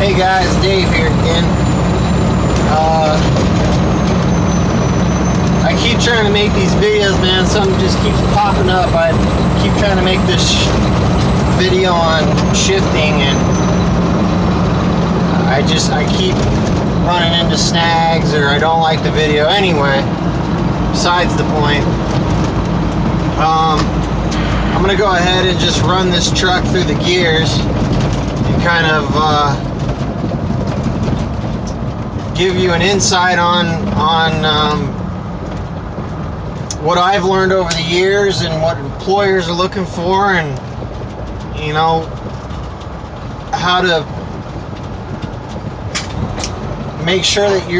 Hey guys, Dave here again. I keep trying to make these videos, man. Something just keeps popping up. I keep trying to make this video on shifting, and I keep running into snags, or I don't like the video. Anyway, besides the point. I'm gonna go ahead and just run this truck through the gears and kind of give you an insight on what I've learned over the years and what employers are looking for, and you know, how to make sure that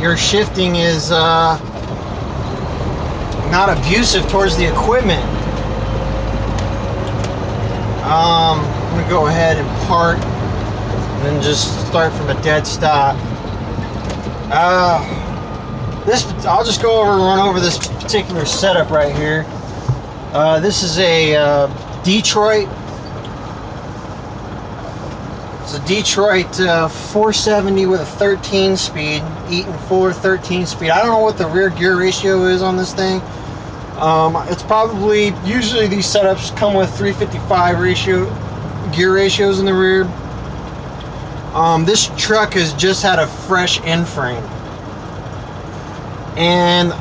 your shifting is not abusive towards the equipment. I'm gonna go ahead and park and then just start from a dead stop. I'll just go over and run over this particular setup right here. This is a Detroit. It's a Detroit 470 with a 13 speed, Eaton 413 speed. I don't know what the rear gear ratio is on this thing. It's probably, usually these setups come with 355 gear ratios in the rear. This truck has just had a fresh end frame, and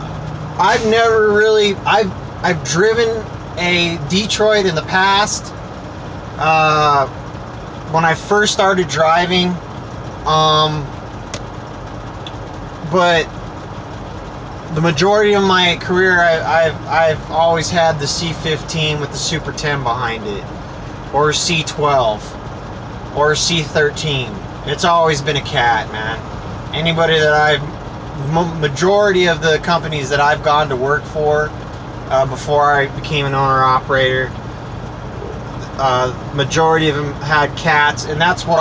I've never really, I've driven a Detroit in the past, when I first started driving, but the majority of my career, I've always had the C15 with the Super 10 behind it, or C12, or C13. It's always been a cat, man. Anybody that majority of the companies that I've gone to work for before I became an owner-operator, majority of them had cats, and that's what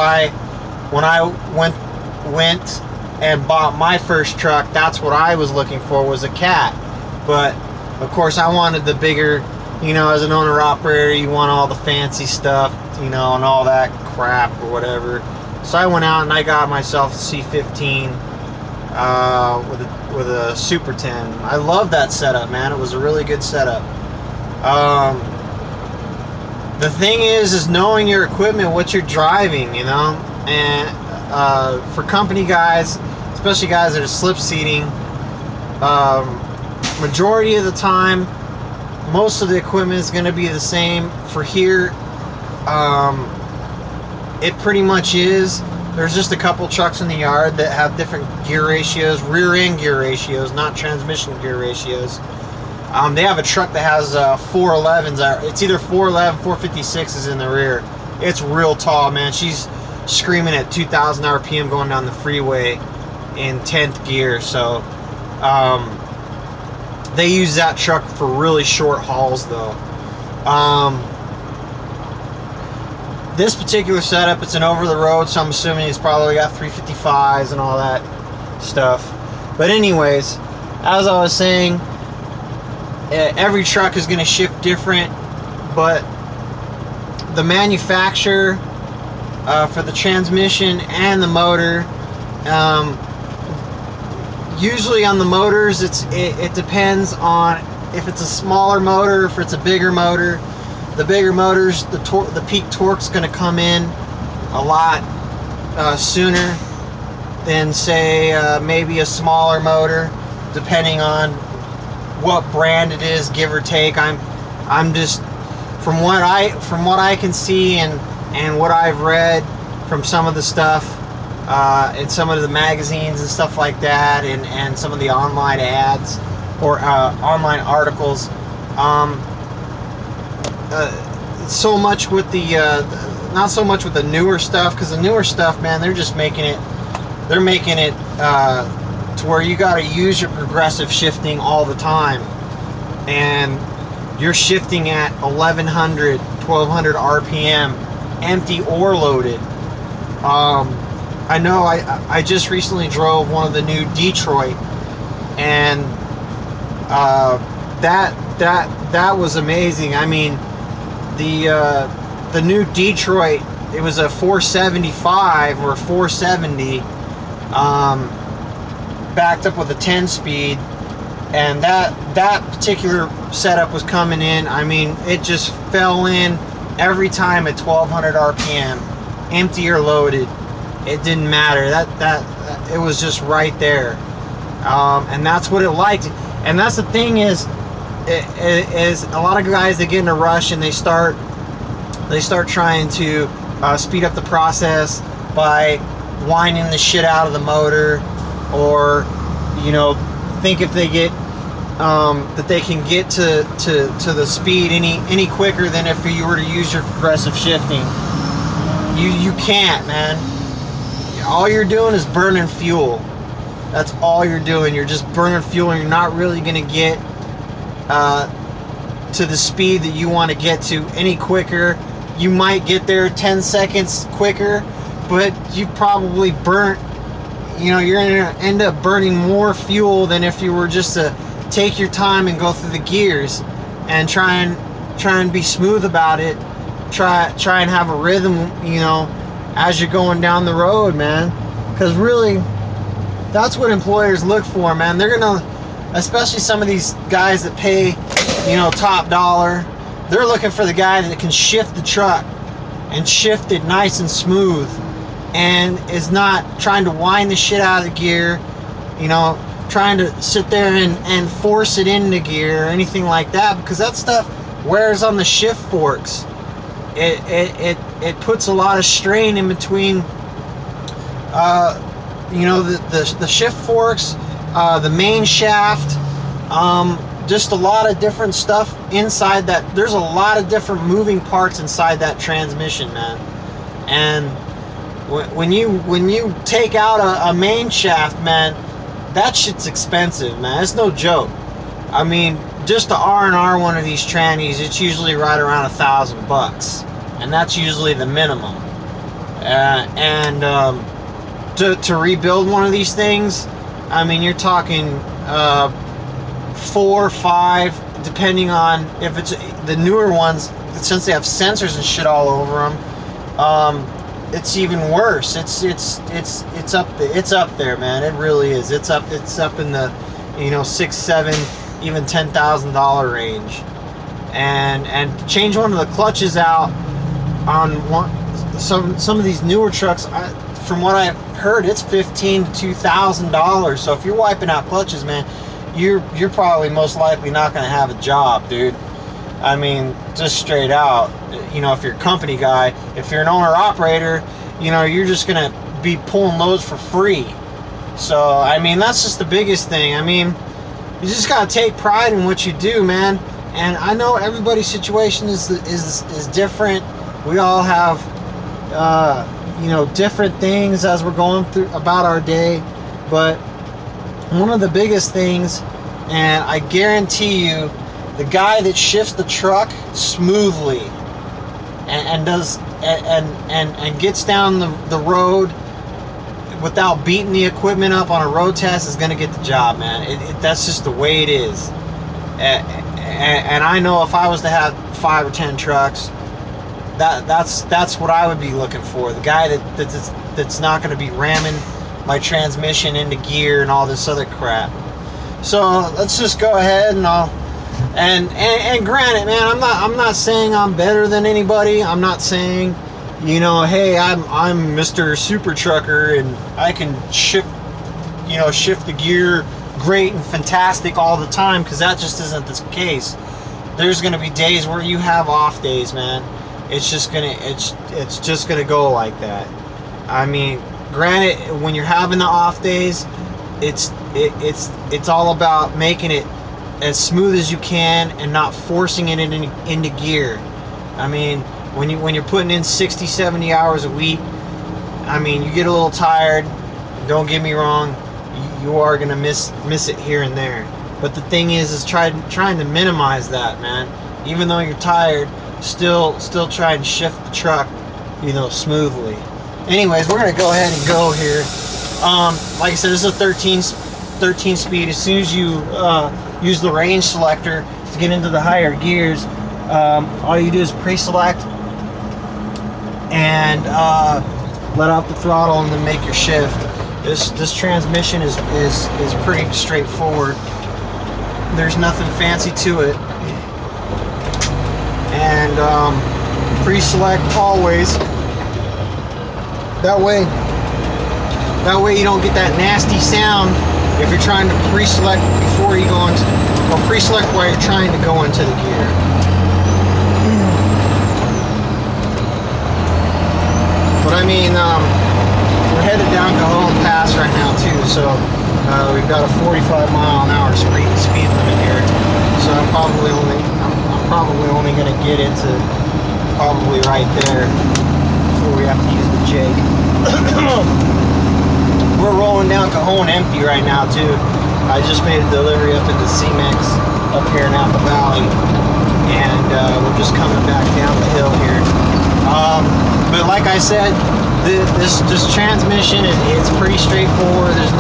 when I went and bought my first truck, that's what I was looking for, was a cat. But of course I wanted the bigger, you know, as an owner operator you want all the fancy stuff, you know, and all that crap or whatever. So I went out and I got myself a C15 with a Super 10. I love that setup, man. It was a really good setup. The thing is knowing your equipment, what you're driving, you know, and for company guys, especially guys that are slip seating, majority of the time, most of the equipment is going to be the same. For here, it pretty much is. There's just a couple trucks in the yard that have different gear ratios, rear end gear ratios, not transmission gear ratios. They have a truck that has 411s. It's either 411, 456s in the rear. It's real tall, man. She's screaming at 2,000 RPM going down the freeway in 10th gear. So they use that truck for really short hauls, though. This particular setup, it's an over-the-road, so I'm assuming it's probably got 355s and all that stuff. But anyways, as I was saying, every truck is going to shift different, but the manufacturer for the transmission and the motor, usually on the motors, it depends on if it's a smaller motor, if it's a bigger motor. The bigger motors, the peak torque's going to come in a lot sooner than, say, maybe a smaller motor, depending on what brand it is, give or take. I'm just, from what I can see and what I've read from some of the stuff in some of the magazines and stuff like that, and some of the online ads or online articles, so much with the not so much with the newer stuff, because the newer stuff, man, they're just making it to where you got to use your progressive shifting all the time, and you're shifting at 1100, 1200 RPM, empty or loaded. I know I just recently drove one of the new Detroit, and that was amazing. I mean, the new Detroit it was a 475 or a 470, backed up with a 10-speed, and that particular setup was coming in. I mean, it just fell in every time at 1200 RPM, empty or loaded. It didn't matter. That it was just right there, and that's what it liked. And that's the thing is a lot of guys, they get in a rush and they start trying to speed up the process by whining the shit out of the motor, or think if they get that they can get to the speed any quicker than if you were to use your progressive shifting. You can't, man. All you're doing is burning fuel. That's all you're doing. You're just burning fuel, and you're not really going to get to the speed that you want to get to any quicker. You might get there 10 seconds quicker, but you probably burnt, you're going to end up burning more fuel than if you were just to take your time and go through the gears and try and be smooth about it. Try and have a rhythm, as you're going down the road, man. Because really, that's what employers look for, man. They're gonna, especially some of these guys that pay, top dollar, they're looking for the guy that can shift the truck and shift it nice and smooth, and is not trying to wind the shit out of the gear, trying to sit there and force it into gear or anything like that, because that stuff wears on the shift forks. It puts a lot of strain in between, the shift forks, the main shaft, just a lot of different stuff inside that. There's a lot of different moving parts inside that transmission, man. And when you take out a main shaft, man, that shit's expensive, man. It's no joke. I mean, just to R&R one of these trannies, it's usually right around $1,000, and that's usually the minimum. To rebuild one of these things, I mean, you're talking 4 or 5, depending on if it's the newer ones. Since they have sensors and shit all over them, it's even worse. It's up there, man. It really is. It's up in the $6,000, $7,000, even $10,000 range. And change one of the clutches out on some of these newer trucks. From what I've heard, it's $1,500 to $2,000. So if you're wiping out clutches, man, you're probably most likely not going to have a job, dude. I mean, just straight out. If you're a company guy, if you're an owner operator, you're just going to be pulling loads for free. So I mean, that's just the biggest thing. I mean, you just got to take pride in what you do, man. And I know everybody's situation is different. We all have different things as we're going through about our day, but one of the biggest things, and I guarantee you, the guy that shifts the truck smoothly and gets down the road without beating the equipment up on a road test is going to get the job, man. That's just the way it is. And I know if I was to have 5 or 10 trucks, that's what I would be looking for. The guy that's not going to be ramming my transmission into gear and all this other crap. So let's just go ahead and granted, man, I'm not saying I'm better than anybody. I'm not saying, hey, I'm Mr. Super Trucker and I can shift the gear great and fantastic all the time, because that just isn't the case. There's going to be days where you have off days, man. It's just gonna go like that. I mean, granted, when you're having the off days, it's all about making it as smooth as you can and not forcing it into gear. I mean, when you're putting in 60, 70 hours a week, I mean, you get a little tired. Don't get me wrong, you are gonna miss it here and there. But the thing is trying to minimize that, man. Even though you're tired, still try and shift the truck, smoothly. Anyways, we're gonna go ahead and go here. Like I said, this is a 13 speed. As soon as you use the range selector to get into the higher gears, all you do is pre-select and let out the throttle and then make your shift. This transmission is pretty straightforward. There's nothing fancy to it. And pre-select always. That way you don't get that nasty sound if you're trying to pre-select before you go into, or pre-select while you're trying to go into the gear. But I mean, we're headed down Cajon Pass right now too, so we've got a 45-mile-an-hour speed limit here. So I'm probably only going to get into probably right there before we have to use the Jake. We're rolling down Cajon empty right now too. I just made a delivery up into C-Mex up here in Apple Valley, and we're just coming back down the hill here. But like I said, this transmission it's pretty straightforward. There's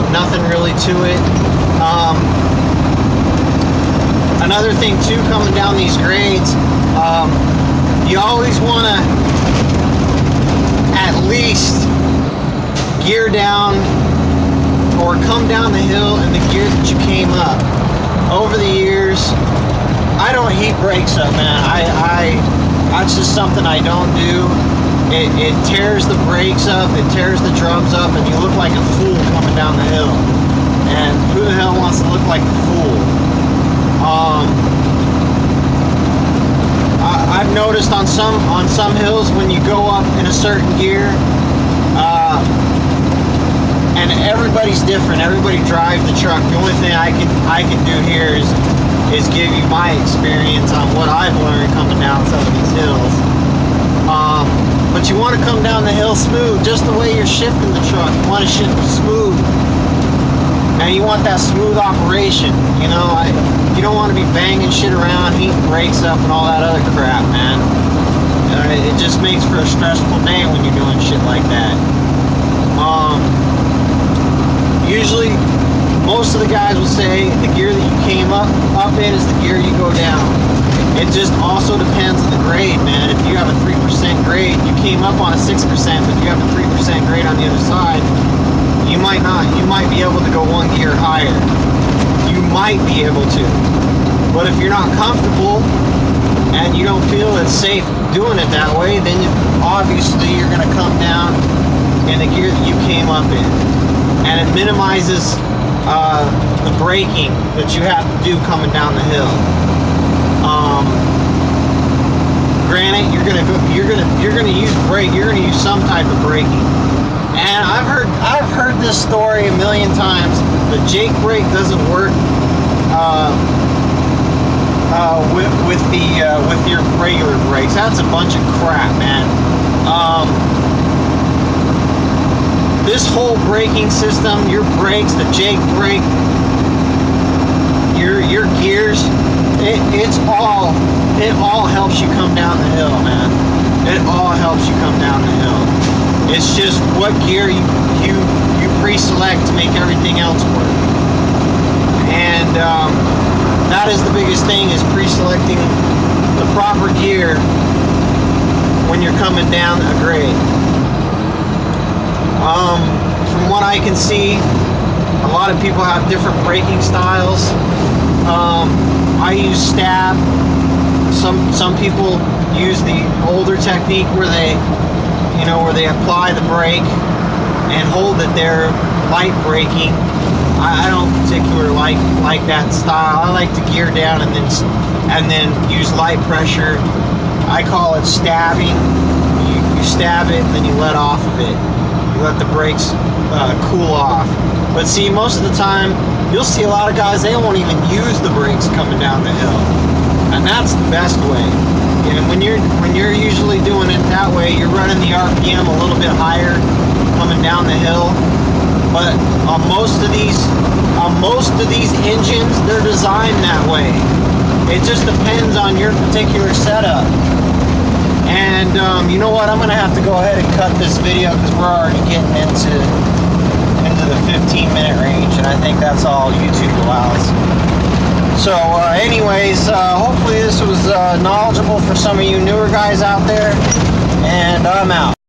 nothing really to it. Another thing too, coming down these grades, you always want to at least gear down or come down the hill in the gear that you came up. Over the years, I don't heat brakes up, man. That's just something I don't do. It tears the brakes up, it tears the drums up, and you look like a fool coming down the hill. And who the hell wants to look like a fool? I've noticed on some hills when you go up in a certain gear, and everybody's different. Everybody drives the truck. The only thing I can do here is give you my experience on what I've learned coming down some of these hills. But you want to come down the hill smooth, just the way you're shifting the truck. You want to shift smooth, and you want that smooth operation. You know, you don't want to be banging shit around, heating brakes up, and all that other crap, man. It just makes for a stressful day when you're doing shit like that. Usually, most of the guys will say the gear that you came up in is the gear you go down. It just also depends on the grade, man. If you have a 3% grade, you came up on a 6%, but you have a 3% grade on the other side, you might be able to go one gear higher. You might be able to. But if you're not comfortable and you don't feel it's safe doing it that way, then obviously you're going to come down in the gear that you came up in. And it minimizes the braking that you have to do coming down the hill. Granted, you're gonna use brake. You're gonna use some type of braking. And I've heard this story a million times. The Jake brake doesn't work with your regular brakes. That's a bunch of crap, man. This whole braking system, your brakes, the Jake brake, your gears, it all helps you come down the hill, man. It all helps you come down the hill. It's just what gear you pre-select to make everything else work. And that is the biggest thing, is pre-selecting the proper gear when you're coming down a grade. From what I can see, a lot of people have different braking styles. I use stab. Some people use the older technique where they apply the brake and hold it there, light braking. I don't particularly like that style. I like to gear down and then use light pressure. I call it stabbing. You stab it and then you let off of it. You let the brakes cool off. But see, most of the time, you'll see a lot of guys, they won't even use the brakes coming down the hill. And that's the best way. And when you're usually doing it that way, you're running the RPM a little bit higher coming down the hill. But on most of these engines, they're designed that way. It just depends on your particular setup. And you know what? I'm gonna have to go ahead and cut this video because we're already getting into the 15-minute range, and I think that's all YouTube allows. So anyways, hopefully this was knowledgeable for some of you newer guys out there, and I'm out.